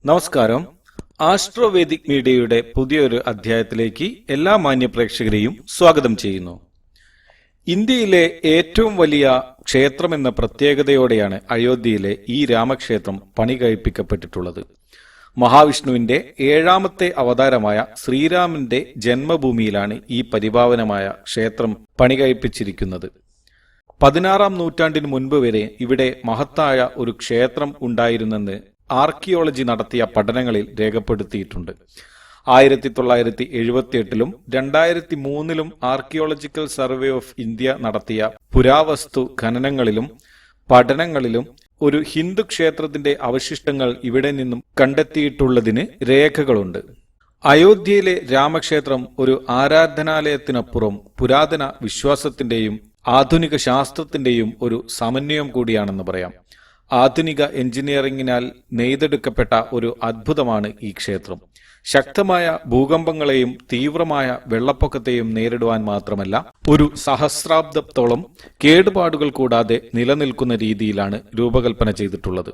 നമസ്കാരം. ആസ്ട്രോവേദിക് മീഡിയയുടെ പുതിയൊരു അധ്യായത്തിലേക്ക് എല്ലാ മാന്യപ്രേക്ഷകരെയും സ്വാഗതം ചെയ്യുന്നു. ഇന്ത്യയിലെ ഏറ്റവും വലിയ ക്ഷേത്രമെന്ന പ്രത്യേകതയോടെയാണ് അയോധ്യയിലെ ഈ രാമക്ഷേത്രം പണി കഴിപ്പിക്കപ്പെട്ടിട്ടുള്ളത്. മഹാവിഷ്ണുവിന്റെ 7ാമത്തെ അവതാരമായ ശ്രീരാമന്റെ ജന്മഭൂമിയിലാണ് ഈ പരിപാവനമായ ക്ഷേത്രം പണി കഴിപ്പിച്ചിരിക്കുന്നത്. 16ാം നൂറ്റാണ്ടിന് മുൻപ് വരെ ഇവിടെ മഹത്തായ ഒരു ക്ഷേത്രം ഉണ്ടായിരുന്നെന്ന് ആർക്കിയോളജി നടത്തിയ പഠനങ്ങളിൽ രേഖപ്പെടുത്തിയിട്ടുണ്ട്. 1978ലും 2003ലും ആർക്കിയോളജിക്കൽ സർവേ ഓഫ് ഇന്ത്യ നടത്തിയ പുരാവസ്തു ഖനനങ്ങളിലും പഠനങ്ങളിലും ഒരു ഹിന്ദു ക്ഷേത്രത്തിന്റെ അവശിഷ്ടങ്ങൾ ഇവിടെ നിന്നും കണ്ടെത്തിയിട്ടുള്ളതിന് രേഖകളുണ്ട്. അയോധ്യയിലെ രാമക്ഷേത്രം ഒരു ആരാധനാലയത്തിനപ്പുറം പുരാതന വിശ്വാസത്തിന്റെയും ആധുനിക ശാസ്ത്രത്തിന്റെയും ഒരു സമന്വയം കൂടിയാണെന്ന് പറയാം. ആധുനിക എഞ്ചിനീയറിംഗിനാൽ നെയ്തെടുക്കപ്പെട്ട ഒരു അത്ഭുതമാണ് ഈ ക്ഷേത്രം. ശക്തമായ ഭൂകമ്പങ്ങളെയും തീവ്രമായ വെള്ളപ്പൊക്കത്തെയും നേരിടുവാൻ മാത്രമല്ല, ഒരു സഹസ്രാബ്ദത്തോളം കേടുപാടുകൾ കൂടാതെ നിലനിൽക്കുന്ന രീതിയിലാണ് രൂപകൽപ്പന ചെയ്തിട്ടുള്ളത്.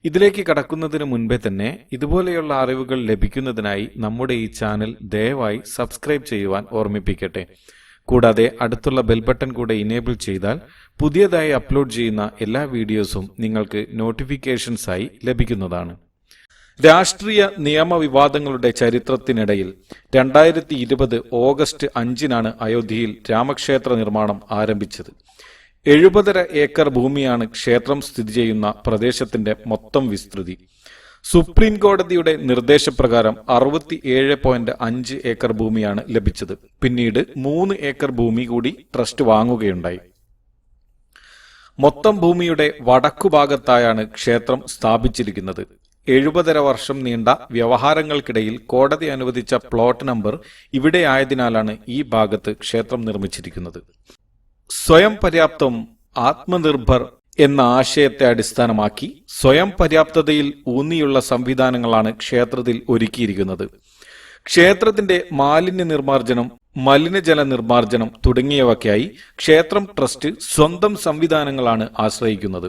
ഇതിലേക്ക് കടക്കുന്നതിന് മുൻപേ തന്നെ ഇതുപോലെയുള്ള അറിവുകൾ ലഭിക്കുന്നതിനായി നമ്മുടെ ഈ ചാനൽ ദയവായി സബ്സ്ക്രൈബ് ചെയ്യുവാൻ ഓർമ്മിപ്പിക്കട്ടെ. കൂടാതെ അടുത്തുള്ള ബെൽ ബട്ടൺ കൂടെ ഇനേബിൾ ചെയ്താൽ പുതിയതായി അപ്ലോഡ് ചെയ്യുന്ന എല്ലാ വീഡിയോസും നിങ്ങൾക്ക് നോട്ടിഫിക്കേഷൻസായി ലഭിക്കുന്നതാണ്. രാഷ്ട്രീയ നിയമവിവാദങ്ങളുടെ ചരിത്രത്തിനിടയിൽ 2020 ഓഗസ്റ്റ് 5-നാണ് അയോധ്യയിൽ രാമക്ഷേത്ര നിർമ്മാണം ആരംഭിച്ചത്. 70.5 ഏക്കർ ഭൂമിയാണ് ക്ഷേത്രം സ്ഥിതി ചെയ്യുന്ന പ്രദേശത്തിന്റെ മൊത്തം വിസ്തൃതി. സുപ്രീം കോടതിയുടെ നിർദ്ദേശപ്രകാരം 67.5 ഏക്കർ ഭൂമിയാണ് ലഭിച്ചത്. പിന്നീട് 3 ഏക്കർ ഭൂമി കൂടി ട്രസ്റ്റ് വാങ്ങുകയുണ്ടായി. മൊത്തം ഭൂമിയുടെ വടക്കുഭാഗത്തായാണ് ക്ഷേത്രം സ്ഥാപിച്ചിരിക്കുന്നത്. 70.5 വർഷം നീണ്ട വ്യവഹാരങ്ങൾക്കിടയിൽ കോടതി അനുവദിച്ച പ്ലോട്ട് നമ്പർ ഇവിടെ ആയതിനാലാണ് ഈ ഭാഗത്ത് ക്ഷേത്രം നിർമ്മിച്ചിരിക്കുന്നത്. സ്വയം പര്യാപ്തം, ആത്മനിർഭർ എന്ന ആശയത്തെ അടിസ്ഥാനമാക്കി സ്വയം പര്യാപ്തതയിൽ ഊന്നിയുള്ള സംവിധാനങ്ങളാണ് ക്ഷേത്രത്തിൽ ഒരുക്കിയിരിക്കുന്നത്. ക്ഷേത്രത്തിന്റെ മാലിന്യ നിർമ്മാർജ്ജനം, മലിനജല നിർമ്മാർജ്ജനം തുടങ്ങിയവയ്ക്കായി ക്ഷേത്രം ട്രസ്റ്റ് സ്വന്തം സംവിധാനങ്ങളാണ് ആശ്രയിക്കുന്നത്.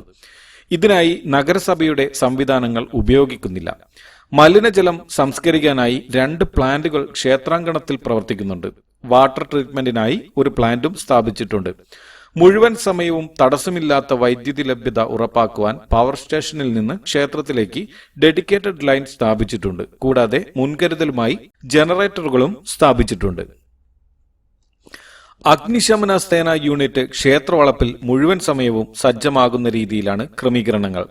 ഇതിനായി നഗരസഭയുടെ സംവിധാനങ്ങൾ ഉപയോഗിക്കുന്നില്ല. മലിനജലം സംസ്കരിക്കാനായി 2 പ്ലാന്റുകൾ ക്ഷേത്രാങ്കണത്തിൽ പ്രവർത്തിക്കുന്നുണ്ട്. വാട്ടർ ട്രീറ്റ്മെന്റിനായി ഒരു പ്ലാന്റും സ്ഥാപിച്ചിട്ടുണ്ട്. മുഴുവൻ സമയവും തടസ്സമില്ലാത്ത വൈദ്യുതി ലഭ്യത ഉറപ്പാക്കുവാൻ പവർ സ്റ്റേഷനിൽ നിന്ന് ക്ഷേത്രത്തിലേക്ക് ഡെഡിക്കേറ്റഡ് ലൈൻ സ്ഥാപിച്ചിട്ടുണ്ട്. കൂടാതെ മുൻകരുതലുമായി ജനറേറ്ററുകളും സ്ഥാപിച്ചിട്ടുണ്ട്. അഗ്നിശമന സേന യൂണിറ്റ് ക്ഷേത്രവളപ്പിൽ മുഴുവൻ സമയവും സജ്ജമാകുന്ന രീതിയിലാണ് ക്രമീകരണങ്ങൾ.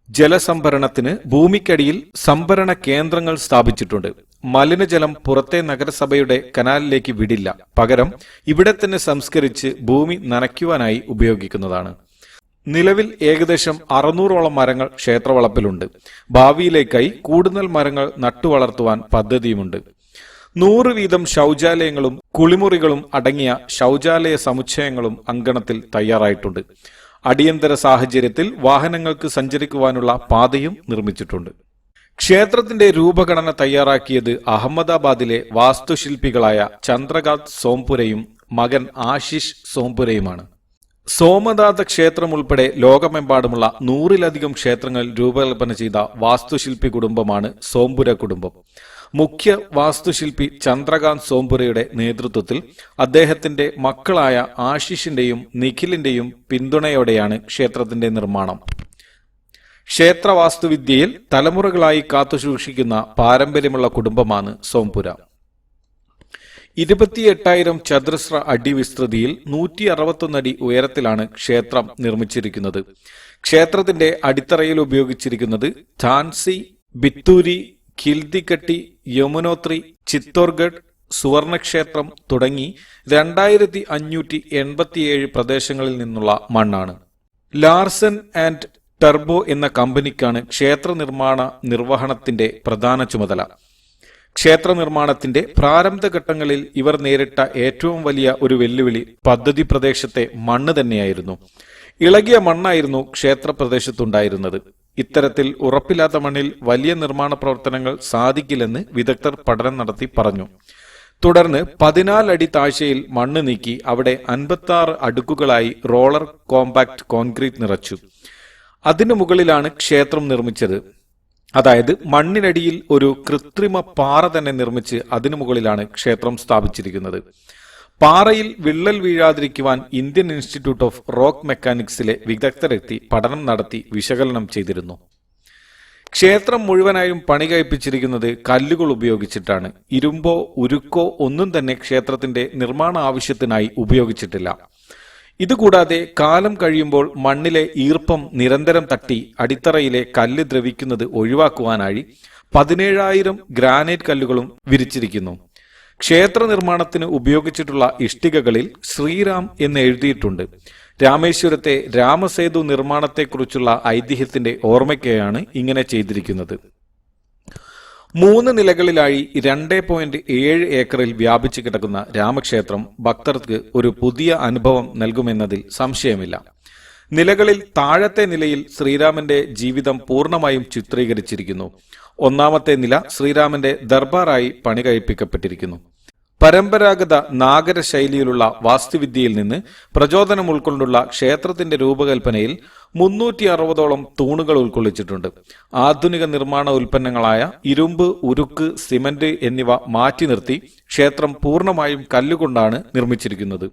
ജലസംഭരണത്തിന് ഭൂമിക്കടിയിൽ സംഭരണ കേന്ദ്രങ്ങൾ സ്ഥാപിച്ചിട്ടുണ്ട്. മലിനജലം പുറത്തെ നഗരസഭയുടെ കനാലിലേക്ക് വിടില്ല. പകരം ഇവിടെ തന്നെ സംസ്കരിച്ച് ഭൂമി നനയ്ക്കുവാനായി ഉപയോഗിക്കുന്നതാണ്. നിലവിൽ ഏകദേശം 600ഓളം മരങ്ങൾ ക്ഷേത്രവളപ്പിലുണ്ട്. ഭാവിയിലേക്കായി കൂടുതൽ മരങ്ങൾ നട്ടുവളർത്തുവാൻ പദ്ധതിയുമുണ്ട്. 100 വീതം ശൗചാലയങ്ങളും കുളിമുറികളും അടങ്ങിയ ശൗചാലയ സമുച്ചയങ്ങളും അങ്കണത്തിൽ തയ്യാറായിട്ടുണ്ട്. അടിയന്തര സാഹചര്യത്തിൽ വാഹനങ്ങൾക്ക് സഞ്ചരിക്കുവാനുള്ള പാതയും നിർമ്മിച്ചിട്ടുണ്ട്. ക്ഷേത്രത്തിന്റെ രൂപഘടന തയ്യാറാക്കിയത് അഹമ്മദാബാദിലെ വാസ്തുശില്പികളായ ചന്ദ്രകാന്ത് സോംപുരയും മകൻ ആശിഷ് സോംപുരയുമാണ്. സോമനാഥ ക്ഷേത്രം ഉൾപ്പെടെ ലോകമെമ്പാടുമുള്ള 100-ലധികം ക്ഷേത്രങ്ങൾ രൂപകൽപ്പന ചെയ്ത വാസ്തുശില്പി കുടുംബമാണ് സോംപുര കുടുംബം. മുഖ്യ വാസ്തുശില്പി ചന്ദ്രകാന്ത് സോംപുരയുടെ നേതൃത്വത്തിൽ അദ്ദേഹത്തിന്റെ മക്കളായ ആശിഷിന്റെയും നിഖിലിന്റെയും പിന്തുണയോടെയാണ് ക്ഷേത്രത്തിന്റെ നിർമ്മാണം. ക്ഷേത്രവാസ്തുവിദ്യയിൽ തലമുറകളായി കാത്തുസൂക്ഷിക്കുന്ന പാരമ്പര്യമുള്ള കുടുംബമാണ് സോംപുര. 28,000 ചതുരശ്ര അടി വിസ്തൃതിയിൽ 161 അടി ഉയരത്തിലാണ് ക്ഷേത്രം നിർമ്മിച്ചിരിക്കുന്നത്. ക്ഷേത്രത്തിന്റെ അടിത്തറയിൽ ഉപയോഗിച്ചിരിക്കുന്നത് ഝാൻസി, ബിത്തൂരി, ഖിൽദിക്കട്ടി, യമുനോത്രി, ചിത്തോർഗഡ്, സുവർണക്ഷേത്രം തുടങ്ങി 2587 പ്രദേശങ്ങളിൽ നിന്നുള്ള മണ്ണാണ്. ലാർസൻ ആൻഡ് ടർബോ എന്ന കമ്പനിക്കാണ് ക്ഷേത്ര നിർവഹണത്തിന്റെ പ്രധാന ചുമതല. ക്ഷേത്ര നിർമ്മാണത്തിന്റെ പ്രാരംഭഘട്ടങ്ങളിൽ ഇവർ നേരിട്ട ഏറ്റവും വലിയ ഒരു വെല്ലുവിളി പദ്ധതി പ്രദേശത്തെ മണ്ണ് തന്നെയായിരുന്നു. ഇളകിയ മണ്ണായിരുന്നു ക്ഷേത്ര പ്രദേശത്തുണ്ടായിരുന്നത്. ഇത്തരത്തിൽ ഉറപ്പില്ലാത്ത മണ്ണിൽ വലിയ നിർമ്മാണ പ്രവർത്തനങ്ങൾ സാധിക്കില്ലെന്ന് വിദഗ്ധർ പഠനം നടത്തി പറഞ്ഞു. തുടർന്ന് 14 അടി താഴ്ചയിൽ മണ്ണ് നീക്കി അവിടെ 56 അടുക്കുകളായി റോളർ കോമ്പാക്ട് കോൺക്രീറ്റ് നിറച്ചു. അതിനു മുകളിലാണ് ക്ഷേത്രം നിർമ്മിച്ചത്. അതായത് മണ്ണിനടിയിൽ ഒരു കൃത്രിമ പാറ തന്നെ നിർമ്മിച്ച് അതിനു മുകളിലാണ് ക്ഷേത്രം സ്ഥാപിച്ചിരിക്കുന്നത്. പാറയിൽ വിള്ളൽ വീഴാതിരിക്കുവാൻ ഇന്ത്യൻ ഇൻസ്റ്റിറ്റ്യൂട്ട് ഓഫ് റോക്ക് മെക്കാനിക്സിലെ വിദഗ്ധരെത്തി പഠനം നടത്തി വിശകലനം ചെയ്തിരുന്നു. ക്ഷേത്രം മുഴുവനായും പണി കഴിപ്പിച്ചിരിക്കുന്നത് കല്ലുകൾ ഉപയോഗിച്ചിട്ടാണ്. ഇരുമ്പോ ഉരുക്കോ ഒന്നും തന്നെ ക്ഷേത്രത്തിന്റെ നിർമ്മാണ ആവശ്യത്തിനായി ഉപയോഗിച്ചിട്ടില്ല. ഇതുകൂടാതെ കാലം കഴിയുമ്പോൾ മണ്ണിലെ ഈർപ്പം നിരന്തരം തട്ടി അടിത്തറയിലെ കല്ല് ദ്രവിക്കുന്നത് ഒഴിവാക്കുവാനായി 17,000 ഗ്രാനൈറ്റ് കല്ലുകളും വിരിച്ചിരിക്കുന്നു. ക്ഷേത്ര നിർമ്മാണത്തിന് ഉപയോഗിച്ചിട്ടുള്ള ഇഷ്ടികകളിൽ ശ്രീരാം എന്ന് എഴുതിയിട്ടുണ്ട്. രാമേശ്വരത്തെ രാമസേതു നിർമ്മാണത്തെക്കുറിച്ചുള്ള ഐതിഹ്യത്തിന്റെ ഓർമ്മയ്ക്കായാണ് ഇങ്ങനെ ചെയ്തിരിക്കുന്നത്. 3 നിലകളിലായി 2.7 ഏക്കറിൽ വ്യാപിച്ചു കിടക്കുന്ന രാമക്ഷേത്രം ഭക്തർക്ക് ഒരു പുതിയ അനുഭവം നൽകുമെന്നതിൽ സംശയമില്ല. നിലകളിൽ താഴത്തെ നിലയിൽ ശ്രീരാമന്റെ ജീവിതം പൂർണ്ണമായും ചിത്രീകരിച്ചിരിക്കുന്നു. 1ാമത്തെ നില ശ്രീരാമന്റെ ദർബാറായി പണി കഴിപ്പിക്കപ്പെട്ടിരിക്കുന്നു. പരമ്പരാഗത നാഗര ശൈലിയിലുള്ള വാസ്തുവിദ്യയിൽ നിന്ന് പ്രചോദനം ഉൾക്കൊണ്ടുള്ള ക്ഷേത്രത്തിന്റെ രൂപകൽപ്പനയിൽ 360ഓളം തൂണുകൾ ഉൾക്കൊള്ളിച്ചിട്ടുണ്ട്. ആധുനിക നിർമ്മാണ ഉൽപ്പന്നങ്ങളായ ഇരുമ്പ്, ഉരുക്ക്, സിമന്റ് എന്നിവ മാറ്റി നിർത്തി ക്ഷേത്രം പൂർണ്ണമായും കല്ലുകൊണ്ടാണ് നിർമ്മിച്ചിരിക്കുന്നത്.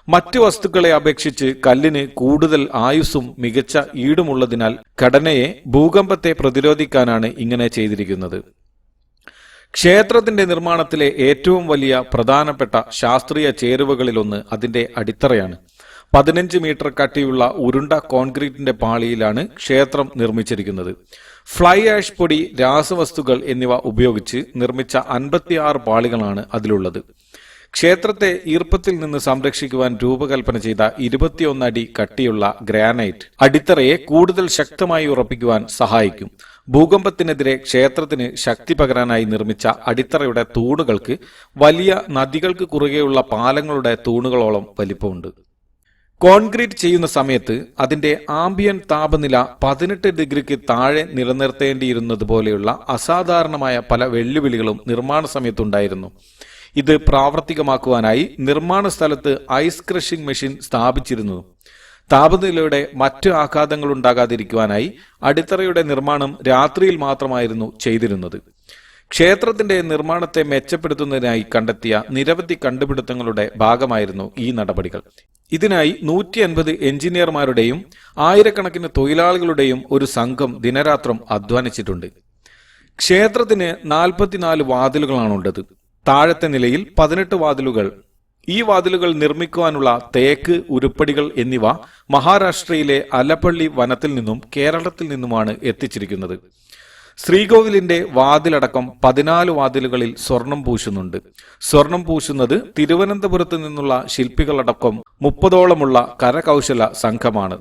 മറ്റു വസ്തുക്കളെ അപേക്ഷിച്ച് കല്ലിന് കൂടുതൽ ആയുസ്സും മികച്ച ഈടുമുള്ളതിനാൽ ഘടനയെ ഭൂകമ്പത്തെ പ്രതിരോധിക്കാനാണ് ഇങ്ങനെ ചെയ്തിരിക്കുന്നത്. ക്ഷേത്രത്തിന്റെ നിർമ്മാണത്തിലെ ഏറ്റവും വലിയ പ്രധാനപ്പെട്ട ശാസ്ത്രീയ ചേരുവകളിലൊന്ന് അതിന്റെ അടിത്തറയാണ്. 15 മീറ്റർ കട്ടിയുള്ള ഉരുണ്ട കോൺക്രീറ്റിന്റെ പാളിയിലാണ് ക്ഷേത്രം നിർമ്മിച്ചിരിക്കുന്നത്. ഫ്ലൈ ആഷ് പൊടി, രാസവസ്തുക്കൾ എന്നിവ ഉപയോഗിച്ച് നിർമ്മിച്ച 56 പാളികളാണ് അതിലുള്ളത്. ക്ഷേത്രത്തെ ഈർപ്പത്തിൽ നിന്ന് സംരക്ഷിക്കുവാൻ രൂപകൽപ്പന ചെയ്ത 21 അടി കട്ടിയുള്ള ഗ്രാനൈറ്റ് അടിത്തറയെ കൂടുതൽ ശക്തമായി ഉറപ്പിക്കുവാൻ സഹായിക്കും. ഭൂകമ്പത്തിനെതിരെ ക്ഷേത്രത്തിന് ശക്തി പകരാനായി നിർമ്മിച്ച അടിത്തറയുടെ തൂണുകൾക്ക് വലിയ നദികൾക്ക് കുറുകെയുള്ള പാലങ്ങളുടെ തൂണുകളോളം വലിപ്പമുണ്ട്. കോൺക്രീറ്റ് ചെയ്യുന്ന സമയത്ത് അതിന്റെ ആംബിയൻ താപനില 18 ഡിഗ്രിക്ക് താഴെ നിലനിർത്തേണ്ടിയിരുന്നതുപോലെയുള്ള അസാധാരണമായ പല വെല്ലുവിളികളും നിർമ്മാണ സമയത്തുണ്ടായിരുന്നു. ഇത് പ്രാവർത്തികമാക്കുവാനായി നിർമ്മാണ സ്ഥലത്ത് ഐസ് ക്രഷിംഗ് മെഷീൻ സ്ഥാപിച്ചിരുന്നു. താപനിലയുടെ മറ്റ് ആഘാതങ്ങൾ ഉണ്ടാകാതിരിക്കുവാനായി അടിത്തറയുടെ നിർമ്മാണം രാത്രിയിൽ മാത്രമായിരുന്നു ചെയ്തിരുന്നത്. ക്ഷേത്രത്തിന്റെ നിർമ്മാണത്തെ മെച്ചപ്പെടുത്തുന്നതിനായി കണ്ടെത്തിയ നിരവധി കണ്ടുപിടുത്തങ്ങളുടെ ഭാഗമായിരുന്നു ഈ നടപടികൾ. ഇതിനായി 150 എഞ്ചിനീയർമാരുടെയും ആയിരക്കണക്കിന് തൊഴിലാളികളുടെയും ഒരു സംഘം ദിനരാത്രം അധ്വാനിച്ചിട്ടുണ്ട്. ക്ഷേത്രത്തിന് 44 വാതിലുകളാണുള്ളത്. താഴത്തെ നിലയിൽ 18 വാതിലുകൾ. ഈ വാതിലുകൾ നിർമ്മിക്കുവാനുള്ള തേക്ക്, ഉരുപ്പടികൾ എന്നിവ മഹാരാഷ്ട്രയിലെ അലപ്പള്ളി വനത്തിൽ നിന്നും കേരളത്തിൽ നിന്നുമാണ് എത്തിച്ചിരിക്കുന്നത്. ശ്രീകോവിലിന്റെ വാതിലടക്കം 14 വാതിലുകളിൽ സ്വർണം പൂശുന്നുണ്ട്. സ്വർണം പൂശുന്നത് തിരുവനന്തപുരത്ത് നിന്നുള്ള ശില്പികളടക്കം 30ഓളമുള്ള കരകൗശല സംഘമാണ്.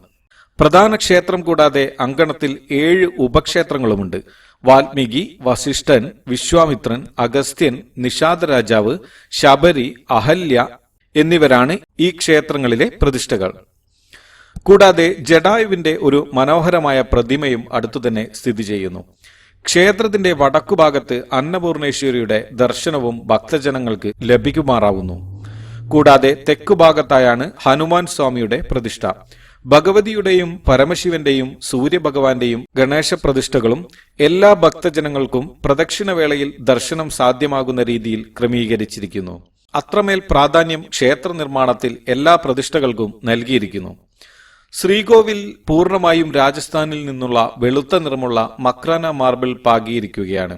പ്രധാന ക്ഷേത്രം കൂടാതെ അങ്കണത്തിൽ 7 ഉപക്ഷേത്രങ്ങളുമുണ്ട്. വാൽമീകി, വസിഷ്ഠൻ, വിശ്വാമിത്രൻ, അഗസ്ത്യൻ, നിഷാദ രാജാവ്, ശബരി, അഹല്യ എന്നിവരാണ് ഈ ക്ഷേത്രങ്ങളിലെ പ്രതിഷ്ഠകൾ. കൂടാതെ ജടായുവിന്റെ ഒരു മനോഹരമായ പ്രതിമയും അടുത്തുതന്നെ സ്ഥിതി ചെയ്യുന്നു. ക്ഷേത്രത്തിന്റെ വടക്കുഭാഗത്ത് അന്നപൂർണേശ്വരിയുടെ ദർശനവും ഭക്തജനങ്ങൾക്ക് ലഭിക്കുമാറാവുന്നു. കൂടാതെ തെക്കുഭാഗത്തായാണ് ഹനുമാൻ സ്വാമിയുടെ പ്രതിഷ്ഠ. ഭഗവതിയുടെയും പരമശിവന്റെയും സൂര്യഭഗവാന്റെയും ഗണേശ പ്രതിഷ്ഠകളും എല്ലാ ഭക്തജനങ്ങൾക്കും പ്രദക്ഷിണവേളയിൽ ദർശനം സാധ്യമാകുന്ന രീതിയിൽ ക്രമീകരിച്ചിരിക്കുന്നു. അത്രമേൽ പ്രാധാന്യം ക്ഷേത്ര നിർമ്മാണത്തിൽ എല്ലാ പ്രതിഷ്ഠകൾക്കും നൽകിയിരിക്കുന്നു. ശ്രീകോവിൽ പൂർണ്ണമായും രാജസ്ഥാനിൽ നിന്നുള്ള വെളുത്ത നിറമുള്ള മക്രാന മാർബിൾ പാകിയിരിക്കുകയാണ്.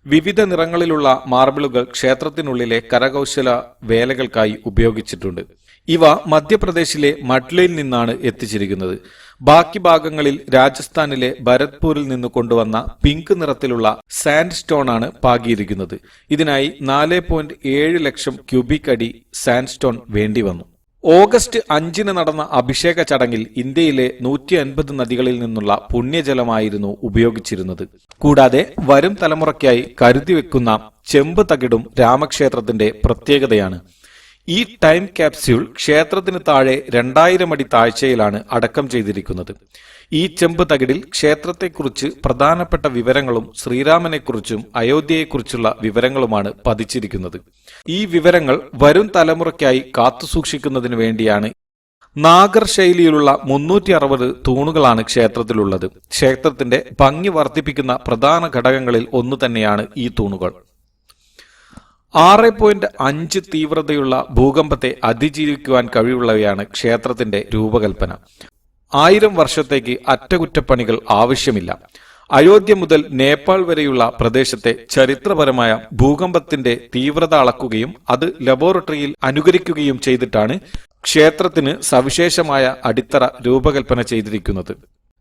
വിവിധ നിറങ്ങളിലുള്ള മാർബിളുകൾ ക്ഷേത്രത്തിനുള്ളിലെ കരകൗശല വേലകൾക്കായി ഉപയോഗിച്ചിട്ടുണ്ട്. ഇവ മധ്യപ്രദേശിലെ മഡ്ലയിൽ നിന്നാണ് എത്തിച്ചിരിക്കുന്നത്. ബാക്കി ഭാഗങ്ങളിൽ രാജസ്ഥാനിലെ ഭരത്പൂരിൽ നിന്ന് കൊണ്ടുവന്ന പിങ്ക് നിറത്തിലുള്ള സാൻഡ് സ്റ്റോൺ ആണ് പാകിയിരിക്കുന്നത്. ഇതിനായി 4.7 ലക്ഷം ക്യൂബിക് അടി സാൻഡ് സ്റ്റോൺ വേണ്ടിവന്നു. ഓഗസ്റ്റ് 5 നടന്ന അഭിഷേക ചടങ്ങിൽ ഇന്ത്യയിലെ 150 നദികളിൽ നിന്നുള്ള പുണ്യജലമായിരുന്നു ഉപയോഗിച്ചിരുന്നത്. കൂടാതെ വരും തലമുറയ്ക്കായി കരുതിവെക്കുന്ന ചെമ്പ് തകിടും രാമക്ഷേത്രത്തിന്റെ പ്രത്യേകതയാണ്. ഈ ടൈം ക്യാപ്സ്യൂൾ ക്ഷേത്രത്തിന് താഴെ 2000 അടി താഴ്ചയിലാണ് അടക്കം ചെയ്തിരിക്കുന്നത്. ഈ ചെമ്പ് തകിടിൽ ക്ഷേത്രത്തെക്കുറിച്ച് പ്രധാനപ്പെട്ട വിവരങ്ങളും ശ്രീരാമനെക്കുറിച്ചും അയോധ്യയെക്കുറിച്ചുള്ള വിവരങ്ങളുമാണ് പതിച്ചിരിക്കുന്നത്. ഈ വിവരങ്ങൾ വരും തലമുറയ്ക്കായി കാത്തുസൂക്ഷിക്കുന്നതിന് വേണ്ടിയാണ് നാഗർ ശൈലിയിലുള്ള 360 തൂണുകളാണ് ക്ഷേത്രത്തിലുള്ളത്. ക്ഷേത്രത്തിന്റെ ഭംഗി വർദ്ധിപ്പിക്കുന്ന പ്രധാന ഘടകങ്ങളിൽ ഒന്നു തന്നെയാണ് ഈ തൂണുകൾ. 6.5 തീവ്രതയുള്ള ഭൂകമ്പത്തെ അതിജീവിക്കുവാൻ കഴിവുള്ളവയാണ് ക്ഷേത്രത്തിന്റെ രൂപകൽപ്പന. 1000 വർഷത്തേക്ക് അറ്റകുറ്റപ്പണികൾ ആവശ്യമില്ല. അയോധ്യ മുതൽ നേപ്പാൾ വരെയുള്ള പ്രദേശത്തെ ചരിത്രപരമായ ഭൂകമ്പത്തിന്റെ തീവ്രത അളക്കുകയും അത് ലബോറട്ടറിയിൽ അനുകരിക്കുകയും ചെയ്തിട്ടാണ് ക്ഷേത്രത്തിന് സവിശേഷമായ അടിത്തറ രൂപകൽപ്പന ചെയ്തിരിക്കുന്നത്.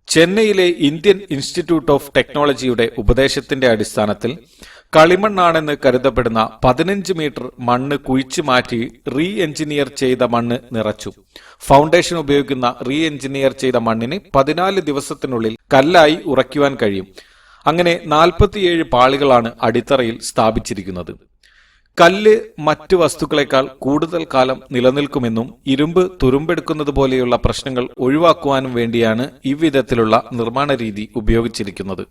ചെന്നൈയിലെ ഇന്ത്യൻ ഇൻസ്റ്റിറ്റ്യൂട്ട് ഓഫ് ടെക്നോളജിയുടെ ഉപദേശത്തിന്റെ അടിസ്ഥാനത്തിൽ കളിമണ്ണാണെന്ന് കരുതപ്പെടുന്ന 15 മീറ്റർ മണ്ണ് കുഴിച്ചു മാറ്റി റീ എഞ്ചിനീയർ ചെയ്ത മണ്ണ് നിറച്ചു. ഫൗണ്ടേഷൻ ഉപയോഗിക്കുന്ന റീ എഞ്ചിനീയർ ചെയ്ത മണ്ണിന് 14 ദിവസത്തിനുള്ളിൽ കല്ലായി ഉറയ്ക്കുവാൻ കഴിയും. അങ്ങനെ 47 പാളികളാണ് അടിത്തറയിൽ സ്ഥാപിച്ചിരിക്കുന്നത്. കല്ല് മറ്റു വസ്തുക്കളെക്കാൾ കൂടുതൽ കാലം നിലനിൽക്കുമെന്നും ഇരുമ്പ് തുരുമ്പെടുക്കുന്നത് പോലെയുള്ള പ്രശ്നങ്ങൾ ഒഴിവാക്കുവാനും വേണ്ടിയാണ് ഇவ்விധത്തിലുള്ള നിർമ്മാണ രീതി ഉപയോഗിച്ചിരിക്കുന്നത്.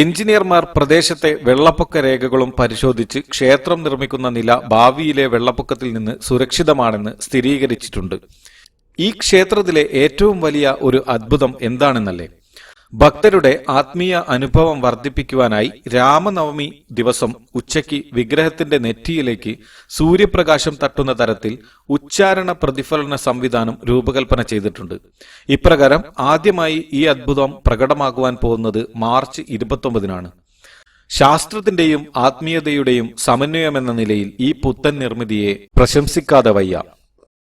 എഞ്ചിനീയർമാർ പ്രദേശത്തെ വെള്ളപ്പൊക്ക രേഖകളും പരിശോധിച്ച് ക്ഷേത്രം നിർമ്മിക്കുന്ന നില ഭാവിയിലെ വെള്ളപ്പൊക്കത്തിൽ നിന്ന് സുരക്ഷിതമാണെന്ന് സ്ഥിരീകരിച്ചിട്ടുണ്ട്. ഈ ക്ഷേത്രത്തിലെ ഏറ്റവും വലിയ ഒരു അത്ഭുതം എന്താണെന്നല്ലേ? ഭക്തരുടെ ആത്മീയ അനുഭവം വർദ്ധിപ്പിക്കുവാനായി രാമനവമി ദിവസം ഉച്ചയ്ക്ക് വിഗ്രഹത്തിന്റെ നെറ്റിയിലേക്ക് സൂര്യപ്രകാശം തട്ടുന്ന തരത്തിൽ ഉച്ചാരണ പ്രതിഫലന സംവിധാനം രൂപകൽപ്പന ചെയ്തിട്ടുണ്ട്. ഇപ്രകാരം ആദ്യമായി ഈ അത്ഭുതം പ്രകടമാകുവാൻ പോകുന്നത് മാർച്ച് 29-നാണ്. ശാസ്ത്രത്തിന്റെയും ആത്മീയതയുടെയും സമന്വയമെന്ന നിലയിൽ ഈ പുത്തൻ നിർമ്മിതിയെ പ്രശംസിക്കാതെ വയ്യ.